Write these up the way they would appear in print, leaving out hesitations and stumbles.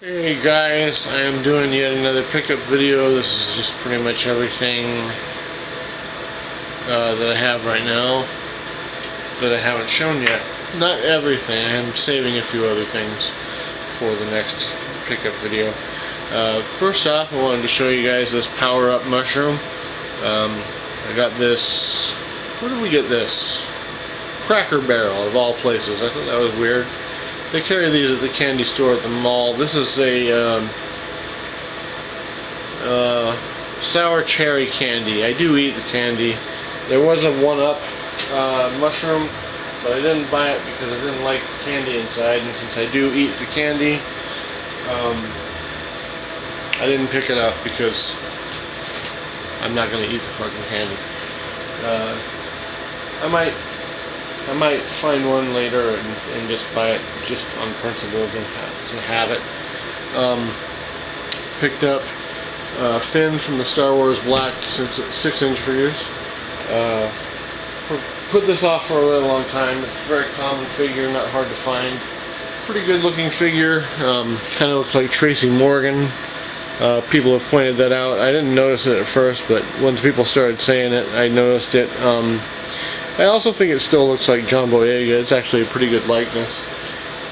Hey guys, I am doing yet another pickup video. This is just pretty much everything that I have right now that I haven't shown yet. Not everything, I'm saving a few other things for the next pickup video. First off, I wanted to show you guys this Power Up mushroom. I got this, where did we get this? Cracker Barrel of all places. I thought that was weird. They carry these at the candy store at the mall. This is a sour cherry candy. I do eat the candy. There was a 1-Up mushroom, but I didn't buy it because I didn't like the candy inside. And since I do eat the candy, I didn't pick it up because I'm not going to eat the fucking candy. I might find one later and just buy it just on principle to have it. Picked up Finn from the Star Wars Black 6-inch figures. Put this off for a really long time. It's a very common figure, not hard to find. Pretty good looking figure. Kind of looks like Tracy Morgan. People have pointed that out. I didn't notice it at first, but once people started saying it, I noticed it. I also think it still looks like John Boyega. It's actually a pretty good likeness.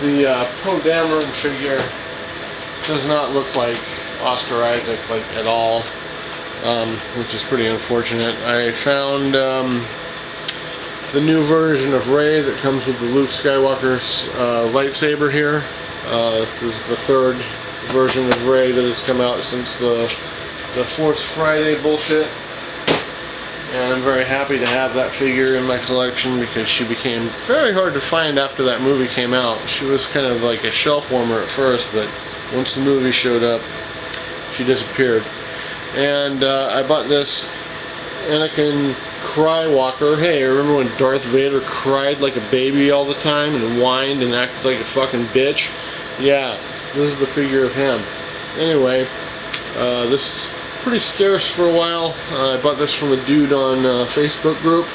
The Poe Dameron figure does not look like Oscar Isaac at all, which is pretty unfortunate. I found the new version of Rey that comes with the Luke Skywalker's lightsaber here. This is the third version of Rey that has come out since the Force Friday bullshit. And I'm very happy to have that figure in my collection because she became very hard to find after that movie came out. She was kind of like a shelf warmer at first, but once the movie showed up, she disappeared. And I bought this Anakin Crywalker. Hey, remember when Darth Vader cried like a baby all the time and whined and acted like a fucking bitch? Yeah, this is the figure of him. Anyway, this pretty scarce for a while. I bought this from a dude on Facebook group,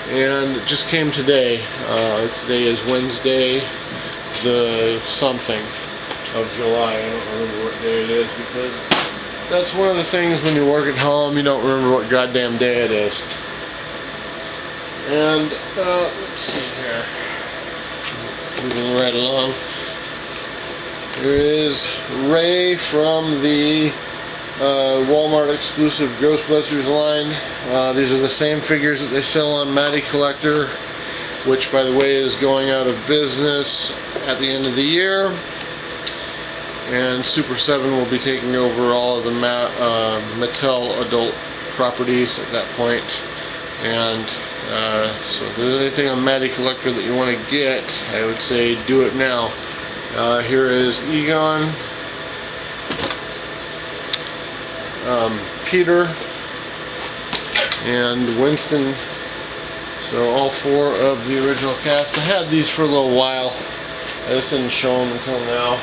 and it just came today. Today is Wednesday, the something of July. I don't remember what day it is because that's one of the things when you work at home, you don't remember what goddamn day it is. And let's see here. Moving right along. Here is Rey from the Walmart exclusive Ghostbusters line. These are the same figures that they sell on Matty Collector, which by the way is going out of business at the end of the year, and Super 7 will be taking over all of the Mattel adult properties at that point. And so if there's anything on Matty Collector that you want to get, I would say do it now. Here is Egon, Peter, and Winston. So all four of the original cast. I had these for a little while. I just didn't show them until now.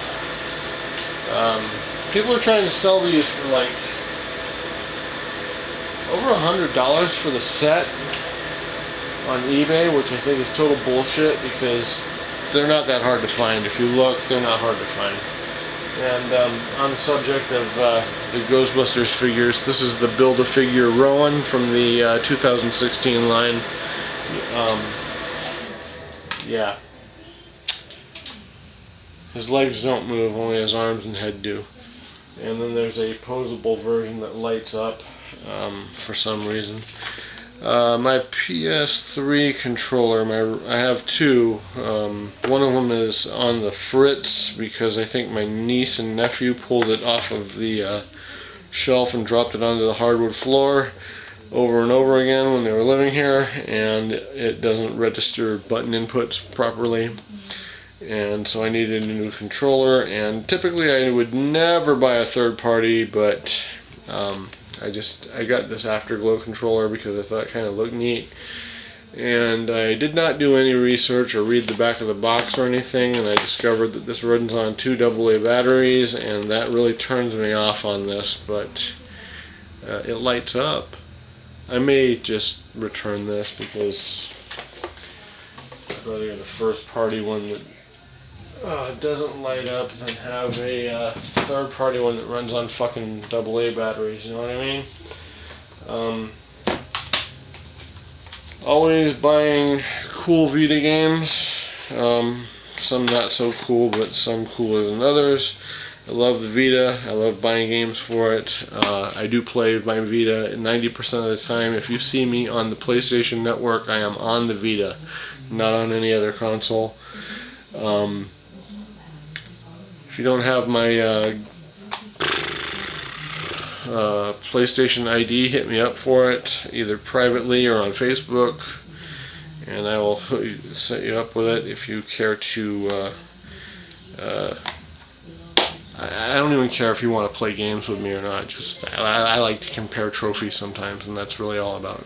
People are trying to sell these for like over $100 for the set on eBay, which I think is total bullshit because they're not that hard to find. If you look, they're not hard to find. And on the subject of the Ghostbusters figures, this is the Build-A-Figure Rowan from the 2016 line. Yeah. His legs don't move, only his arms and head do. And then there's a posable version that lights up for some reason. My PS3 controller, I have two. One of them is on the fritz because I think my niece and nephew pulled it off of the shelf and dropped it onto the hardwood floor over and over again when they were living here, and it doesn't register button inputs properly. And so I needed a new controller, and typically I would never buy a third party, but I got this Afterglow controller because I thought it kind of looked neat, and I did not do any research or read the back of the box or anything, and I discovered that this runs on 2 AA batteries, and that really turns me off on this, but it lights up. I may just return this because I'd rather get a first party one that doesn't light up than have a third-party one that runs on fucking AA batteries. You know what I mean? Always buying cool Vita games. Some not so cool, but some cooler than others. I love the Vita. I love buying games for it. I do play my Vita 90% of the time. If you see me on the PlayStation Network, I am on the Vita, not on any other console. If you don't have my PlayStation ID, hit me up for it, either privately or on Facebook, and I will set you up with it if you care to. I don't even care if you want to play games with me or not. Just I like to compare trophies sometimes, and that's really all about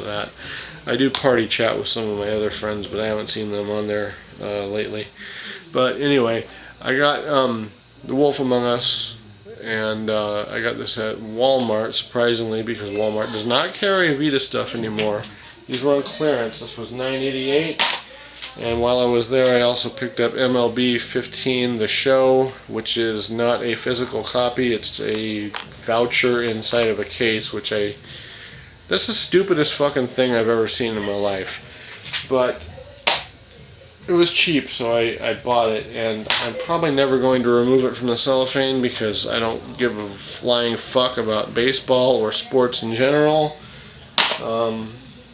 that. I do party chat with some of my other friends, but I haven't seen them on there lately. But anyway, I got The Wolf Among Us, and I got this at Walmart, surprisingly, because Walmart does not carry Vita stuff anymore. These were on clearance. This was $9.88. And while I was there, I also picked up MLB 15 The Show, which is not a physical copy. It's a voucher inside of a case, which that's the stupidest fucking thing I've ever seen in my life. But it was cheap, so I bought it, and I'm probably never going to remove it from the cellophane because I don't give a flying fuck about baseball or sports in general.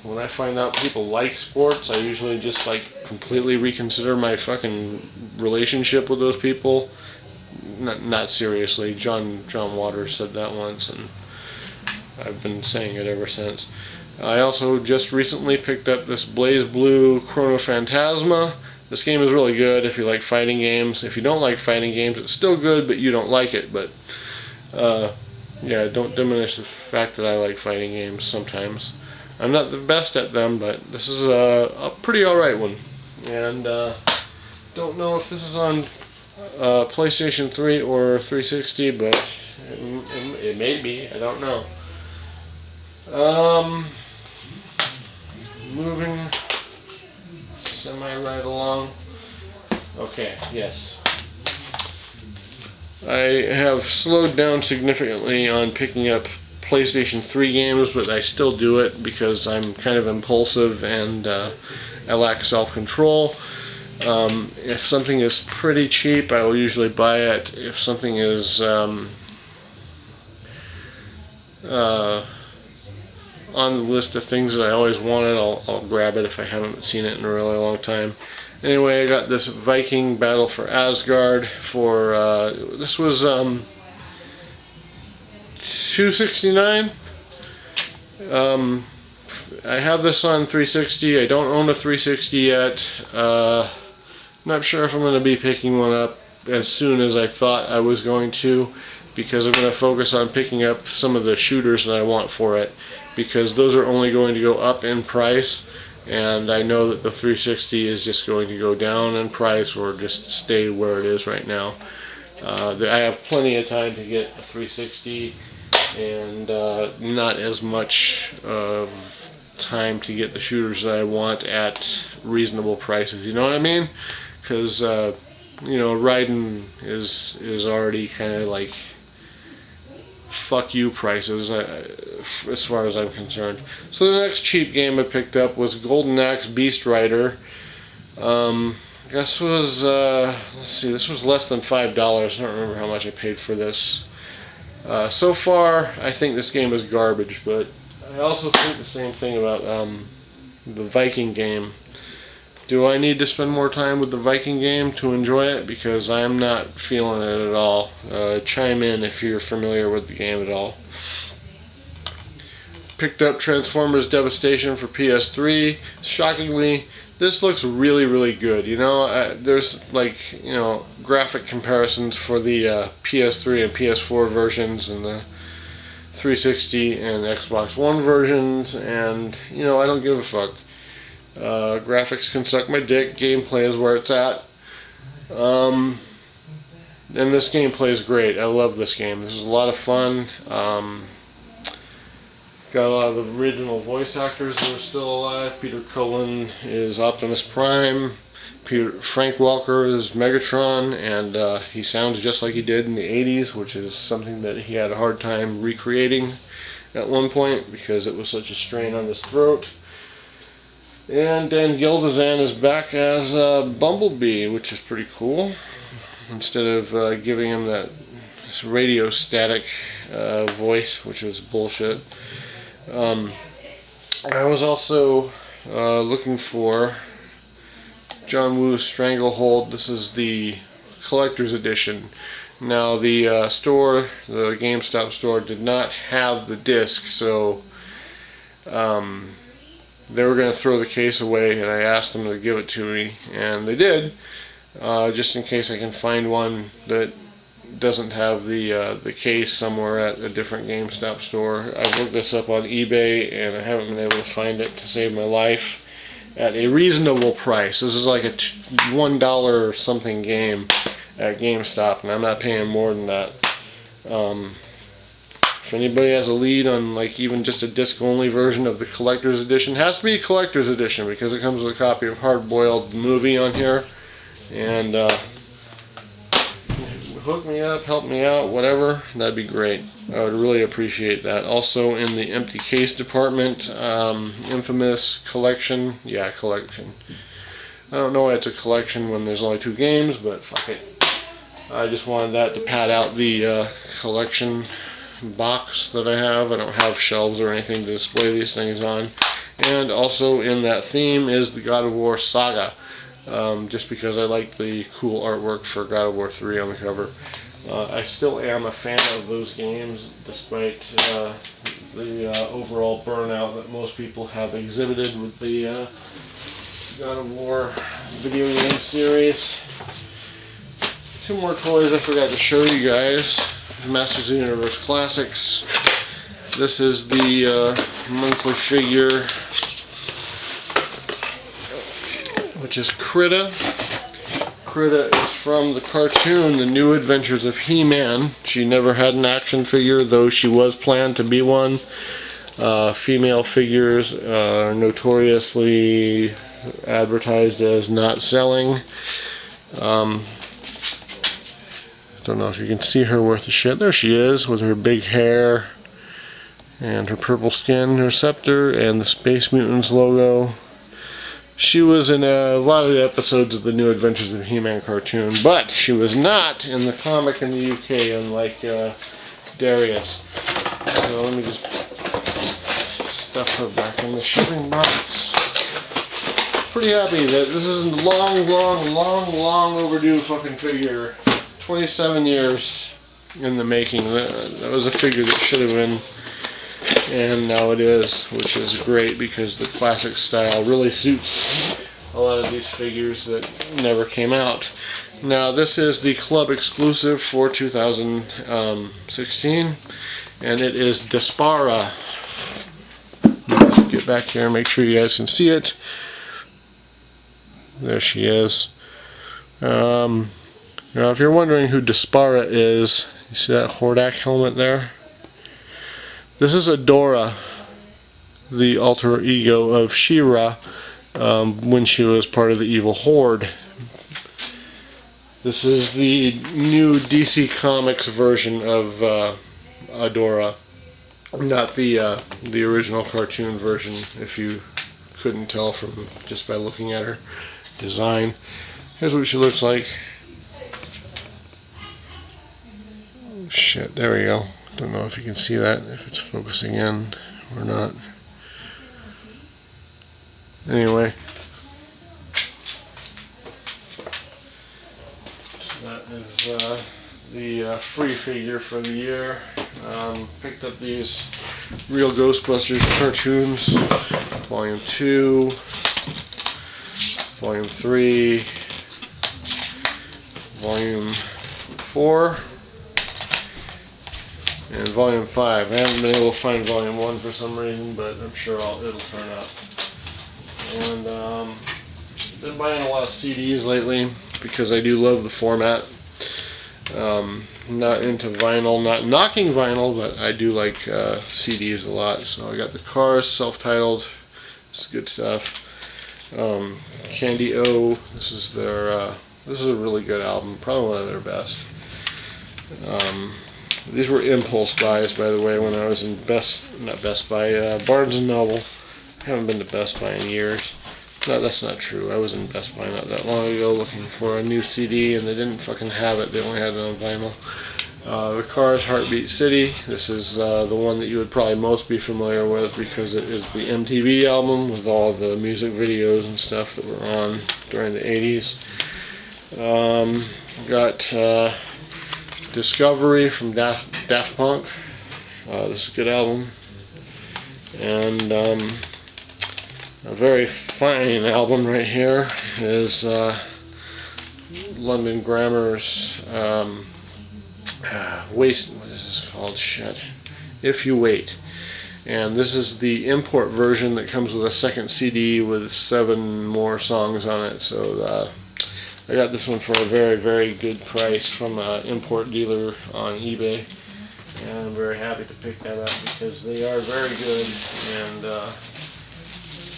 When I find out people like sports, I usually just completely reconsider my fucking relationship with those people. Not seriously. John Waters said that once, and I've been saying it ever since. I also just recently picked up this BlazBlue Chrono Phantasma. This game is really good if you like fighting games. If you don't like fighting games, it's still good, but you don't like it. But yeah, don't diminish the fact that I like fighting games sometimes. I'm not the best at them, but this is a pretty alright one. And don't know if this is on PlayStation 3 or 360, but it may be. I don't know. Moving semi-right along. Okay, yes. I have slowed down significantly on picking up PlayStation 3 games, but I still do it because I'm kind of impulsive and I lack self-control. If something is pretty cheap, I will usually buy it. If something is on the list of things that I always wanted, I'll grab it if I haven't seen it in a really long time. Anyway, I got this Viking Battle for Asgard for this was $2.69. I have this on 360. I don't own a 360 yet. Not sure if I'm going to be picking one up as soon as I thought I was going to, because I'm going to focus on picking up some of the shooters that I want for it, because those are only going to go up in price, and I know that the 360 is just going to go down in price or just stay where it is right now. I have plenty of time to get a 360 and not as much of time to get the shooters that I want at reasonable prices. You know what I mean? Because you know, Raiden is already kind of like fuck you prices as far as I'm concerned. So the next cheap game I picked up was Golden Axe Beast Rider. This was let's see, this was less than $5. I don't remember how much I paid for this. So far, I think this game is garbage, but I also think the same thing about the Viking game. Do I need to spend more time with the Viking game to enjoy it? Because I am not feeling it at all. Chime in if you're familiar with the game at all. Picked up Transformers Devastation for PS3. Shockingly, this looks really, really good. You know, there's graphic comparisons for the PS3 and PS4 versions and the 360 and Xbox One versions, and you know, I don't give a fuck. Graphics can suck my dick. Gameplay is where it's at. And this gameplay is great. I love this game. This is a lot of fun. Got a lot of the original voice actors that are still alive. Peter Cullen is Optimus Prime. Frank Welker is Megatron, and he sounds just like he did in the 80s, which is something that he had a hard time recreating at one point because it was such a strain on his throat. And Dan Gilvezan is back as Bumblebee, which is pretty cool. Instead of giving him that radio static voice, which was bullshit. I was also looking for John Woo's Stranglehold. This is the collector's edition. Now the the GameStop store, did not have the disc, so they were going to throw the case away, and I asked them to give it to me, and they did, just in case I can find one that doesn't have the case somewhere at a different GameStop store. I've looked this up on eBay, and I haven't been able to find it to save my life at a reasonable price. This is like a $1 or something game at GameStop, and I'm not paying more than that. If anybody has a lead on like even just a disc-only version of the collector's edition, it has to be a collector's edition because it comes with a copy of Hard Boiled movie on here, and hook me up, help me out, whatever, that'd be great. I would really appreciate that. Also in the empty case department, Infamous Collection. Yeah, collection. I don't know why it's a collection when there's only 2 games, but fuck it. I just wanted that to pad out the collection box that I have. I don't have shelves or anything to display these things on. And also in that theme is the God of War Saga. Just because I like the cool artwork for God of War 3 on the cover. I still am a fan of those games, despite the overall burnout that most people have exhibited with the God of War video game series. 2 more toys I forgot to show you guys. Masters of the Universe Classics. This is the monthly figure, which is Krita. Krita is from the cartoon The New Adventures of He-Man. She never had an action figure, though she was planned to be one. Female figures are notoriously advertised as not selling. Don't know if you can see her worth a shit. There she is with her big hair and her purple skin, her scepter, and the Space Mutants logo. She was in a lot of the episodes of the New Adventures of He-Man cartoon, but she was not in the comic in the UK, unlike Darius. So let me just stuff her back in the shipping box. Pretty happy that this is a long overdue fucking figure. 27 years in the making. That was a figure that should have been, and now it is, which is great because the classic style really suits a lot of these figures that never came out. Now this is the club exclusive for 2016, and it is Despara. Get back here and make sure you guys can see it. There she is. Now if you're wondering who Despara is, you see that Hordak helmet there? This is Adora, the alter ego of She-Ra, when she was part of the evil Horde. This is the new DC Comics version of Adora, not the original cartoon version, if you couldn't tell from just by looking at her design. Here's what she looks like. Shit, there we go. Don't know if you can see that, if it's focusing in or not. Anyway, so that is the free figure for the year. Picked up these Real Ghostbusters cartoons, Volume 2, Volume 3, Volume 4, and Volume 5. I haven't been able to find Volume 1 for some reason, but I'm sure it'll turn up. And been buying a lot of CDs lately because I do love the format. Not into vinyl, not knocking vinyl, but I do like CDs a lot. So I got the Cars self-titled. It's good stuff. Candy O. This is their. This is a really good album. Probably one of their best. These were impulse buys, by the way, when I was in Best Buy, Barnes and Noble. I haven't been to Best Buy in years. No, that's not true. I was in Best Buy not that long ago looking for a new CD, and they didn't fucking have it. They only had it on vinyl. The Cars, Heartbeat City. This is the one that you would probably most be familiar with because it is the MTV album with all the music videos and stuff that were on during the 80s. Got Discovery from Daft Punk. This is a good album. And a very fine album right here is London Grammar's Waste. What is this called? Shit. If You Wait. And this is the import version that comes with a second CD with 7 more songs on it. So I got this one for a very, very good price from an import dealer on eBay. And I'm very happy to pick that up because they are very good. And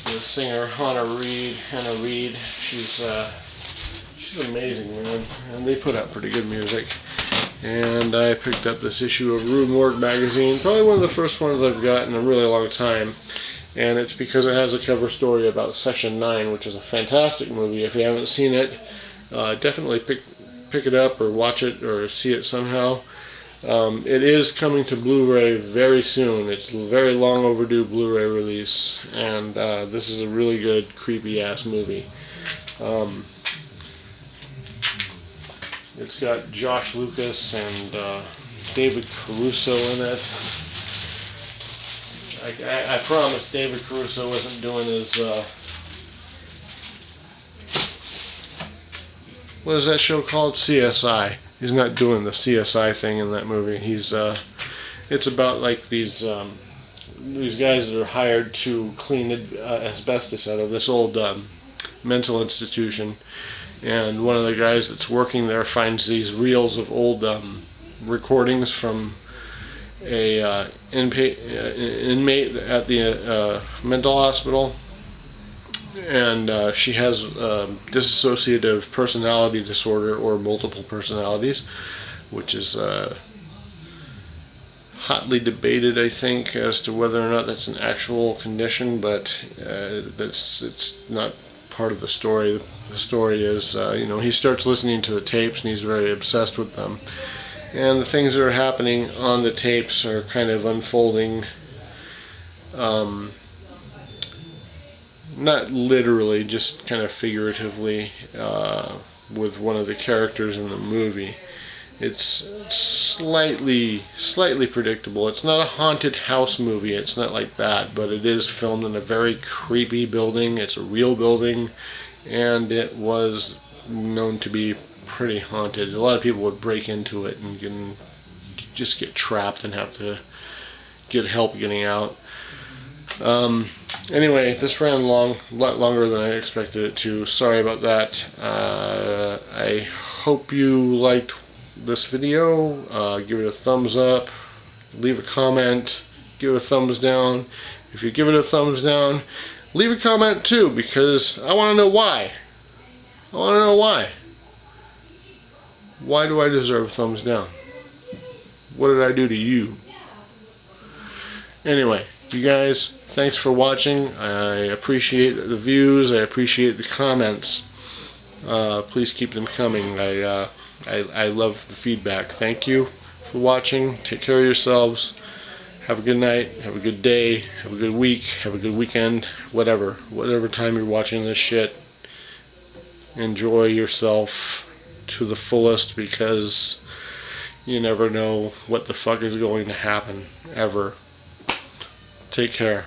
the singer Hannah Reid, she's amazing, man. And they put out pretty good music. And I picked up this issue of Rue Morgue magazine, probably one of the first ones I've got in a really long time. And it's because it has a cover story about Section 9, which is a fantastic movie. If you haven't seen it, definitely pick it up or watch it or see it somehow. It is coming to Blu-ray very soon. It's a very long overdue Blu-ray release, and this is a really good creepy ass movie. It's got Josh Lucas and David Caruso in it. I promise David Caruso isn't doing his what is that show called? CSI. He's not doing the CSI thing in that movie. He's it's about like these guys that are hired to clean asbestos out of this old mental institution, and one of the guys that's working there finds these reels of old recordings from a inmate at the mental hospital. And she has dissociative personality disorder or multiple personalities, which is hotly debated, I think, as to whether or not that's an actual condition, but it's not part of the story. The story is, he starts listening to the tapes and he's very obsessed with them. And the things that are happening on the tapes are kind of unfolding not literally, just kind of figuratively, with one of the characters in the movie. It's slightly predictable. It's not a haunted house movie. It's not like that, but it is filmed in a very creepy building. It's a real building, and it was known to be pretty haunted. A lot of people would break into it and just get trapped and have to get help getting out. Anyway, this ran a lot longer than I expected it to. Sorry about that. I hope you liked this video. Give it a thumbs up, leave a comment, give it a thumbs down. If you give it a thumbs down, leave a comment too, because I want to know why. I want to know why. Why do I deserve a thumbs down? What did I do to you? Anyway, you guys, thanks for watching. I appreciate the views. I appreciate the comments. Please keep them coming. I love the feedback. Thank you for watching. Take care of yourselves. Have a good night. Have a good day. Have a good week. Have a good weekend. Whatever time you're watching this shit. Enjoy yourself to the fullest, because you never know what the fuck is going to happen, ever. Take care.